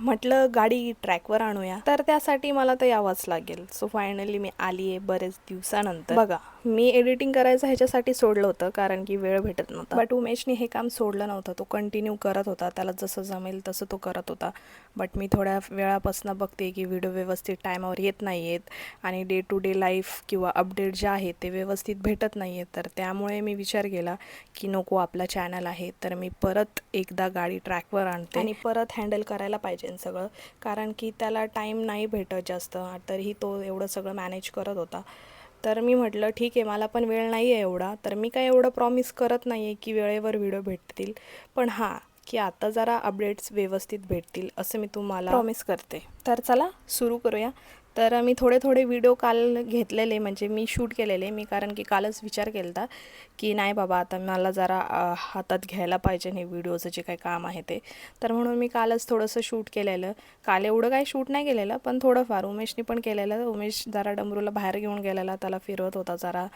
म्हटलं गाडी ट्रॅकवर आणूया, तर त्यासाठी मला तर यावंच लागेल. सो फायनली मी आली आहे बरेच दिवसानंतर. बघा, मी एडिटिंग करायचं ह्याच्यासाठी सोडलं होतं कारण की वेळ भेटत नव्हता. बट उमेशने हे काम सोडलं नव्हतं, तो कंटिन्यू करत होता. त्याला जसं जमेल तसं तो करत होता. बट मी थोड्या वेळापासून बघते की व्हिडिओ व्यवस्थित टायमावर येत नाही आहेत आणि डे टू डे लाईफ किंवा अपडेट जे आहेत ते व्यवस्थित भेटत नाही आहेत. तर त्यामुळे मी विचार केला की नको, आपला चॅनल आहे तर मी परत एकदा गाडी ट्रॅकवर आणते आणि परत हँडल करायला पाहिजे सगळं, कारण की त्याला टाईम नाही भेटत जास्त. तरीही तो एवढं सगळं मॅनेज करत होता. तर मी म्हटलं ठीक आहे, मला पण वेळ नाही आहे एवढा, तर मी काय एवढं प्रॉमिस करत नाही आहे की वेळेवर व्हिडिओ भेटतील, पण हां, की आता जरा अपडेट्स व्यवस्थित भेटतील असं मी तुम्हाला प्रॉमिस करते. तर चला सुरू करूया. तर मी थोडे व्हिडिओ काल घेतलेले, म्हणजे मी शूट केलेले मी, कारण की कालच विचार केला होता की नाही बाबा, आता मला जरा हातात घ्यायला पाहिजे हे व्हिडिओचं जे काही काम आहे ते. तर म्हणून मी कालच थोडंसं शूट केलेलं. काल एवढं काही शूट नाही केलेलं, पण थोडंफार उमेशने पण केलेलं. उमेश जरा डमरूला बाहेर घेऊन गेलेला, त्याला फिरवत होता जरा,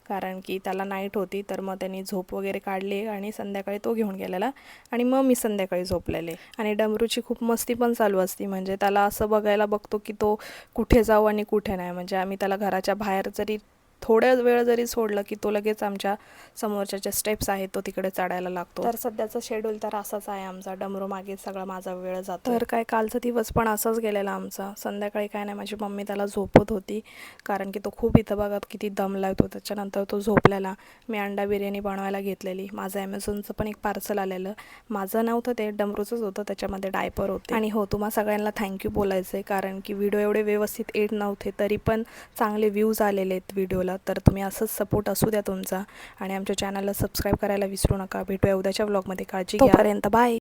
कारण की त्याला नाईट होती. तर मग त्यांनी झोप वगैरे काढली आणि संध्याकाळी तो घेऊन गेलेला आणि मग मी संध्याकाळी झोपलेले. आणि डमरूची खूप मस्ती पण चालू असती, म्हणजे त्याला असं बघायला बघतो की तो कुठे जाऊ आणि कुठे नाही. म्हणजे आम्ही त्याला घराच्या बाहेर जरी थोड्या वेळ जरी सोडलं की तो लगेच आमच्या समोरच्या ज्या स्टेप्स आहेत तो तिकडे चढायला लागतो. तर सध्याचं शेड्यूल तर असाच आहे आमचा. डमरू मागे सगळा माझा वेळ जातो. तर काय कालचा दिवस पण असाच गेलेला आमचा. संध्याकाळी काय नाही, माझी मम्मी त्याला झोपत होती, कारण की तो खूप इथं बघत किती दम लागतो. त्याच्यानंतर तो झोपलेला. मी अंडा बिर्याणी बनवायला घेतलेली. माझं ॲमेझॉनचं पण एक पार्सल आलेलं. माझं नव्हतं ते, डमरूचंच होतं. त्याच्यामध्ये डायपर होते. आणि हो, तुम्हा सगळ्यांना थँक्यू बोलायचं आहे, कारण की व्हिडिओ एवढे व्यवस्थित येत नव्हते तरी पण चांगले व्ह्यूज आलेले आहेत व्हिडिओला. तर तुम्ही असंच सपोर्ट असू द्या तुमचा आणि आमच्या चॅनलला सबस्क्राईब करायला विसरू नका. भेटूया उद्याच्या व्लॉगमध्ये. काळजी घ्या. तोपर्यंत बाय.